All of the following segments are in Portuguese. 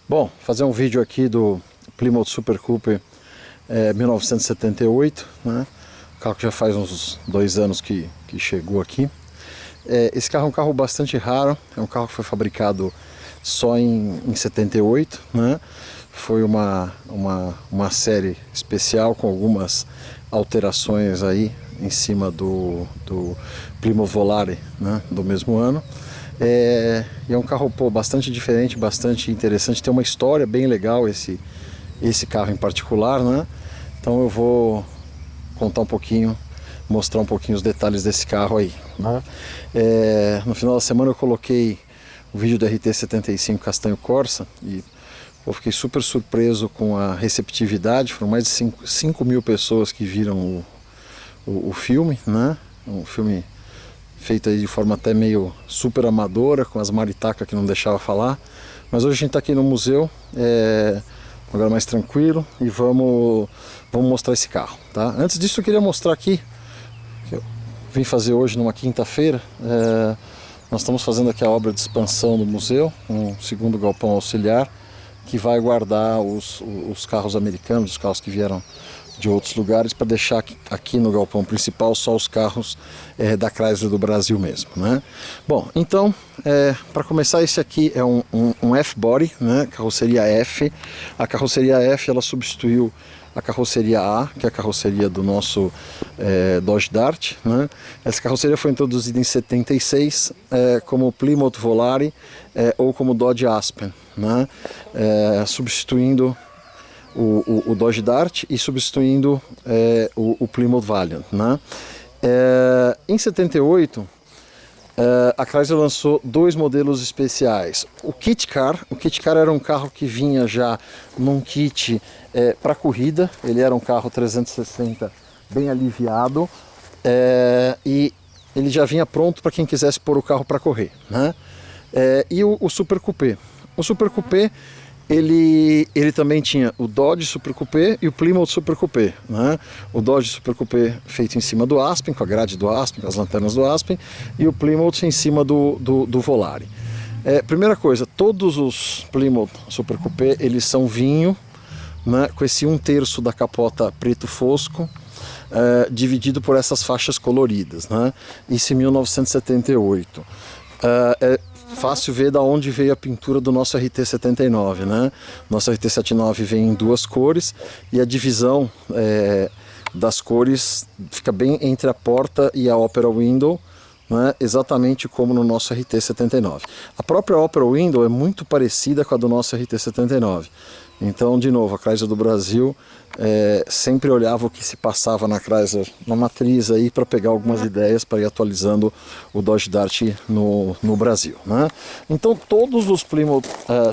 Bom, fazer um vídeo aqui do Plymouth Super Cooper 1978, né? O carro que já faz uns 2 anos que chegou aqui. Esse carro é um carro bastante raro, é um carro que foi fabricado só em 78, né? Foi uma série especial com algumas alterações aí em cima do Plymouth Volare, né? Do mesmo ano. E é um carro bastante diferente, bastante interessante, tem uma história bem legal esse carro em particular, né? Então eu vou contar um pouquinho, mostrar um pouquinho os detalhes desse carro aí, né? No final da semana eu coloquei o vídeo do RT75 Castanho Corsa e eu fiquei super surpreso com a receptividade. Foram mais de 5 mil pessoas que viram o filme, né? Um filme feito aí de forma até meio super amadora, com as maritacas que não deixava falar. Mas hoje a gente está aqui no museu, um lugar mais tranquilo, e vamos mostrar esse carro, tá? Antes disso eu queria mostrar aqui, que eu vim fazer hoje numa quinta-feira, nós estamos fazendo aqui a obra de expansão do museu, um segundo galpão auxiliar, que vai guardar os carros americanos, os carros que vieram de outros lugares, para deixar aqui no galpão principal só os carros da Chrysler do Brasil mesmo, né? Bom, então, para começar, esse aqui é um F-Body, né? Carroceria F. A carroceria F, ela substituiu a carroceria A, que é a carroceria do nosso Dodge Dart, né? Essa carroceria foi introduzida em 76 como Plymouth Volare ou como Dodge Aspen, né? Substituindo o Dodge Dart e substituindo o Plymouth Valiant, né? Em 78 a Chrysler lançou 2 modelos especiais. O Kit Car era um carro que vinha já num kit para corrida. Ele era um carro 360 bem aliviado, e ele já vinha pronto para quem quisesse pôr o carro para correr, né? E o Super Coupé. O Super Coupé ele também tinha o Dodge Super Coupé e o Plymouth Super Coupé, né? O Dodge Super Coupé feito em cima do Aspen, com a grade do Aspen, com as lanternas do Aspen, e o Plymouth em cima do Volare. Primeira coisa, todos os Plymouth Super Coupé, eles são vinho, né? Com esse 1/3 da capota preto fosco, dividido por essas faixas coloridas, né? Isso em 1978. Fácil ver da onde veio a pintura do nosso RT79, né? Nosso RT79 vem em 2 cores e a divisão das cores fica bem entre a porta e a Opera Window, né? Exatamente como no nosso RT79. A própria Opera Window é muito parecida com a do nosso RT79. Então, de novo, a Chrysler do Brasil sempre olhava o que se passava na Chrysler, na matriz aí, para pegar algumas ideias para ir atualizando o Dodge Dart no Brasil, né? Então, todos os Plymouth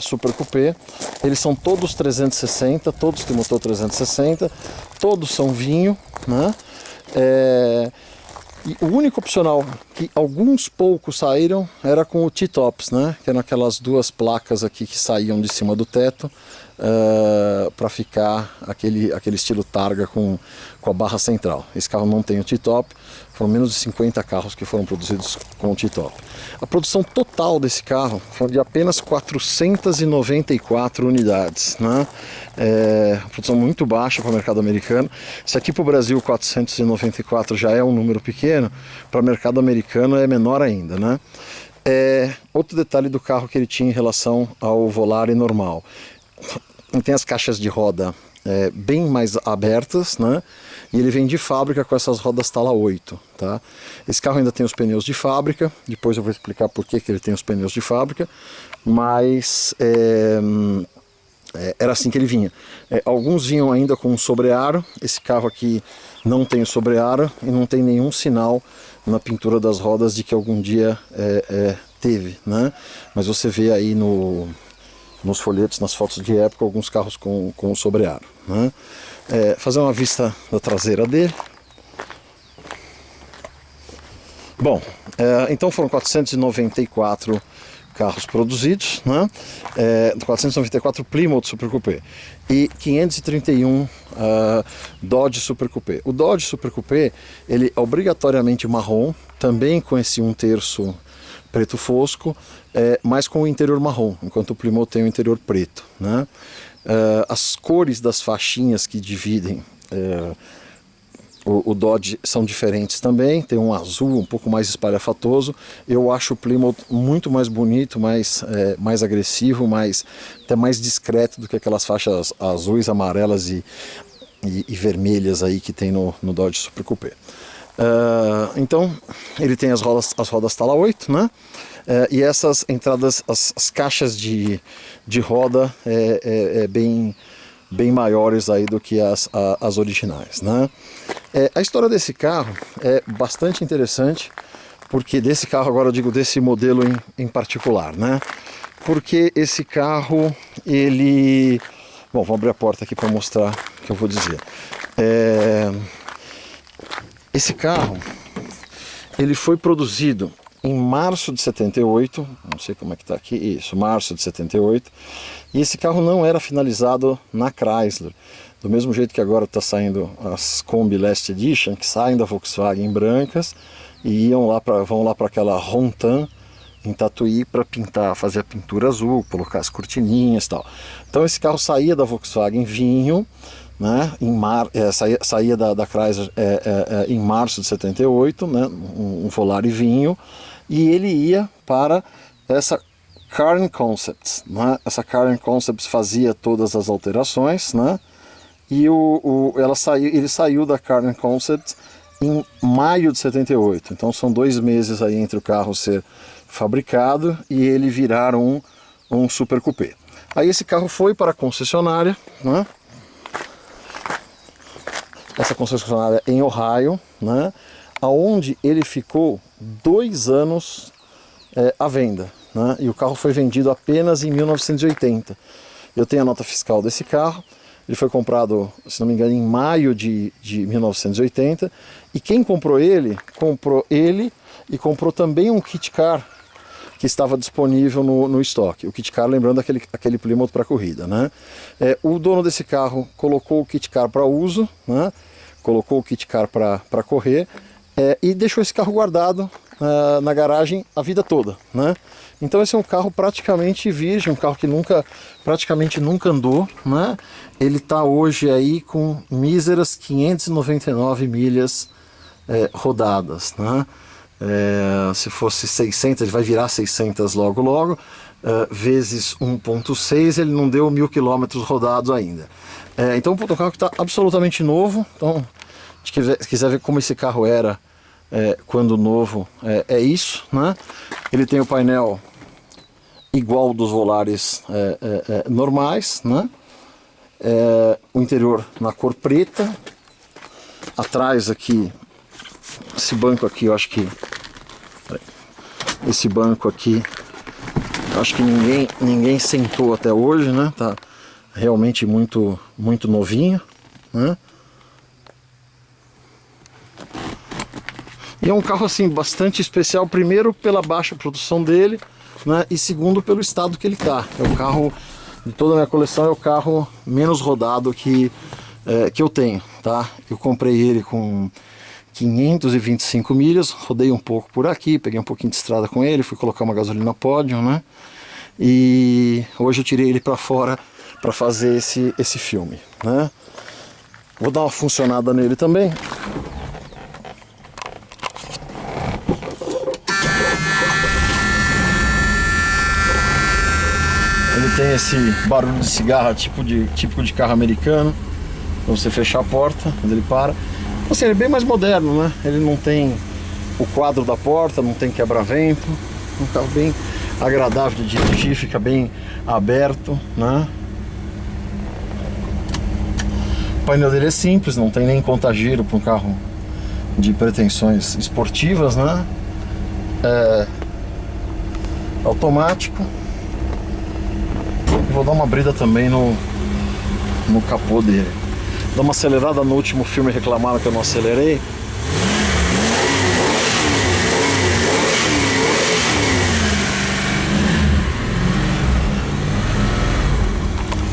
Super Coupé, eles são todos 360, todos têm motor 360, todos são vinho, né? E o único opcional que alguns poucos saíram era com o T-Tops, né? Que eram aquelas 2 placas aqui que saíam de cima do teto, para ficar aquele estilo Targa com a barra central. Esse carro não tem o T-Top, foram menos de 50 carros que foram produzidos com o T-Top. A produção total desse carro foi de apenas 494 unidades, né? Produção muito baixa para o mercado americano. Se aqui para o Brasil 494 já é um número pequeno, para o mercado americano é menor ainda, né? Outro detalhe do carro que ele tinha em relação ao Volare normal: ele tem as caixas de roda bem mais abertas, né? E ele vem de fábrica com essas rodas Tala 8, tá? Esse carro ainda tem os pneus de fábrica, depois eu vou explicar por que ele tem os pneus de fábrica, mas era assim que ele vinha. Alguns vinham ainda com um sobrearo. Esse carro aqui não tem o sobrearo e não tem nenhum sinal na pintura das rodas de que algum dia teve, né? Mas você vê aí nos folhetos, nas fotos de época, alguns carros com o sobrearo, né? Fazer uma vista da traseira dele. Bom, então foram 494 carros produzidos, né? 494 Plymouth Super Coupé e 531 Dodge Super Coupé. O Dodge Super Coupé, ele é obrigatoriamente marrom, também com esse 1/3 preto fosco, mas com o interior marrom, enquanto o Plymouth tem o interior preto, né? As cores das faixinhas que dividem o Dodge são diferentes também, tem um azul um pouco mais espalhafatoso. Eu acho o Plymouth muito mais bonito, mais agressivo, até mais discreto do que aquelas faixas azuis, amarelas e vermelhas aí que tem no Dodge Super Coupé. Então ele tem as rodas Tala 8, né? E essas entradas, as caixas de roda bem maiores aí do que as originais, né? A história desse carro é bastante interessante, porque desse carro, agora eu digo desse modelo em particular, né? Porque esse carro, ele... Bom, vou abrir a porta aqui para mostrar o que eu vou dizer. Esse carro, ele foi produzido em março de 78, não sei como é que tá aqui, isso, março de 78, e esse carro não era finalizado na Chrysler, do mesmo jeito que agora está saindo as Kombi Last Edition, que saem da Volkswagen brancas e vão lá para aquela Rontan em Tatuí para pintar, fazer a pintura azul, colocar as cortininhas e tal. Então esse carro saía da Volkswagen vinho, né, saía da Chrysler em março de 78, né, um Volare vinho, e ele ia para essa Car Concepts, né? Essa Car Concepts fazia todas as alterações, né? E ele saiu da Car Concepts em maio de 78, então são 2 meses aí entre o carro ser fabricado e ele virar um Super Coupé. Aí esse carro foi para a concessionária, né? Essa concessionária em Ohio, né? Onde ele ficou 2 anos à venda, né? E o carro foi vendido apenas em 1980. Eu tenho a nota fiscal desse carro. Ele foi comprado, se não me engano, em maio de 1980. E quem comprou ele e comprou também um kit car que estava disponível no estoque. O kit car, lembrando aquele Plymouth para corrida, né? O dono desse carro colocou o kit car para uso, né? Colocou o kit car para correr e deixou esse carro guardado na garagem a vida toda, né? Então esse é um carro praticamente virgem, um carro que praticamente nunca andou, né? Ele está hoje aí com míseras 599 milhas rodadas, né? Se fosse 600, ele vai virar 600 logo, vezes 1.6, ele não deu 1000 quilômetros rodados ainda. Então o carro que está absolutamente novo. Então, se quiser ver como esse carro era quando novo, é isso, né? Ele tem o painel igual dos Volares normais, né? O interior na cor preta. Atrás aqui, esse banco aqui, eu acho que esse banco aqui, eu acho que ninguém sentou até hoje, né? Tá realmente muito novinho, né? E é um carro assim bastante especial, primeiro pela baixa produção dele, né? E segundo pelo estado que ele tá. É o carro de toda a minha coleção, é o carro menos rodado que eu tenho, tá? Eu comprei ele com 525 milhas, rodei um pouco por aqui, peguei um pouquinho de estrada com ele, fui colocar uma gasolina Podium, né? E hoje eu tirei ele para fora para fazer esse filme, né? Vou dar uma funcionada nele também. Ele tem esse barulho de cigarro típico de carro americano, pra você fechar a porta quando ele para. Assim, ele é bem mais moderno, né? Ele não tem o quadro da porta, não tem quebra-vento. Um carro bem agradável de dirigir, fica bem aberto, né? O painel dele é simples, não tem nem contagiro para um carro de pretensões esportivas, né? É automático. Vou dar uma brida também no capô dele. Dar uma acelerada no último filme, reclamaram que eu não acelerei.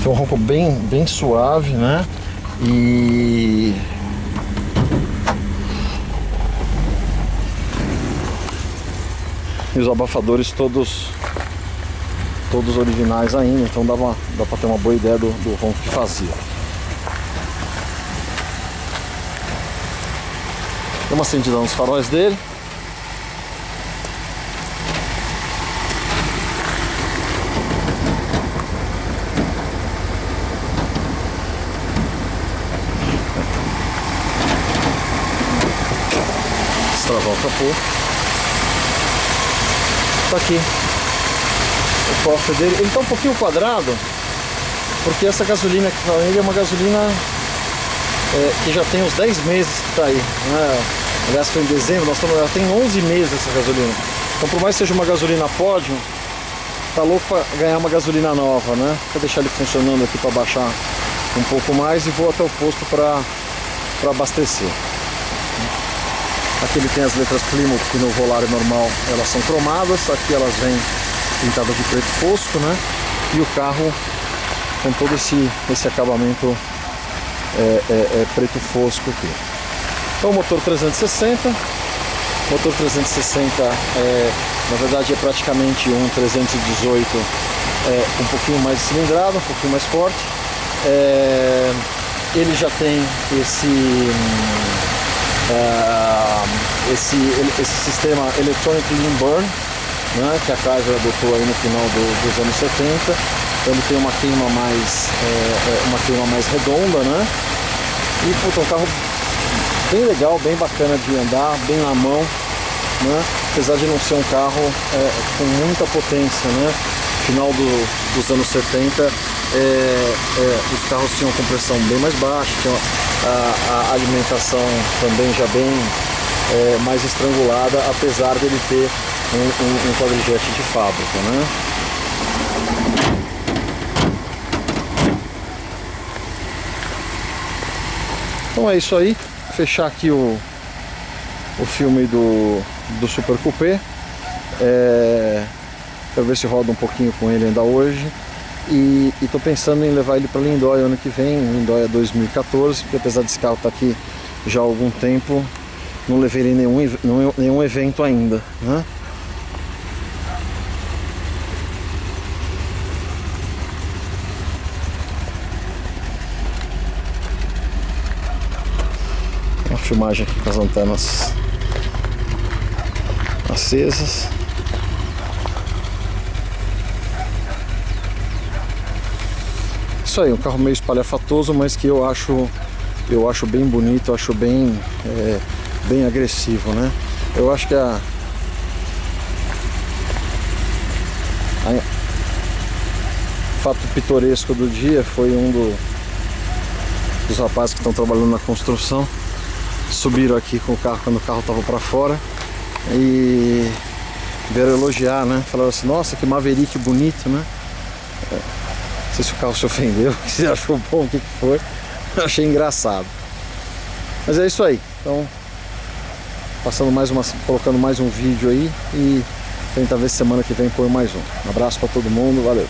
Tem um ronco bem suave, né? E E os abafadores todos originais ainda, então dá pra ter uma boa ideia do ronco que fazia. Tem uma acendida nos faróis dele. Destravar o capô. Tá aqui o cofre dele. Ele tá um pouquinho quadrado, porque essa gasolina que tá nele é uma gasolina que já tem uns 10 meses que tá aí, né? Aliás, foi em dezembro, ela tem 11 meses essa gasolina. Então, por mais que seja uma gasolina pódio, tá louco para ganhar uma gasolina nova, né? Vou deixar ele funcionando aqui para baixar um pouco mais e vou até o posto para abastecer. Aqui ele tem as letras Plymouth, que no Volare normal elas são cromadas, aqui elas vêm pintadas de preto fosco, né? E o carro com todo esse acabamento preto fosco aqui. Então, motor 360. Motor 360 na verdade é praticamente um 318 um pouquinho mais de cilindrada, um pouquinho mais forte. Ele já tem esse sistema Electronic Lean Burn, né, que a Chrysler adotou aí no final dos anos 70. Então ele tem uma queima mais redonda, né? E puta, um carro bem legal, bem bacana de andar, bem na mão, né? Apesar de não ser um carro com muita potência, né? Final dos anos 70, os carros tinham compressão bem mais baixa, tinham a alimentação também já bem mais estrangulada, apesar dele ter um quadrijet de fábrica, né? Então é isso aí. Fechar aqui o filme do Super Coupé. Quero ver se roda um pouquinho com ele ainda hoje. E tô pensando em levar ele para Lindóia ano que vem, Lindóia 2014, porque apesar desse carro estar aqui já há algum tempo, não levei ele em nenhum evento ainda, né? Uma filmagem aqui com as antenas acesas. Isso aí, um carro meio espalhafatoso, mas que eu acho bem bonito, eu acho bem agressivo, né? Eu acho que o fato pitoresco do dia foi dos rapazes que estão trabalhando na construção. Subiram aqui com o carro quando o carro estava para fora e vieram elogiar, né? Falaram assim: nossa, que Maverick bonito, né? Não sei se o carro se ofendeu, se achou bom, o que foi. Eu achei engraçado. Mas é isso aí. Então, colocando mais um vídeo aí e tentar ver se semana que vem põe mais um. Um abraço para todo mundo, valeu.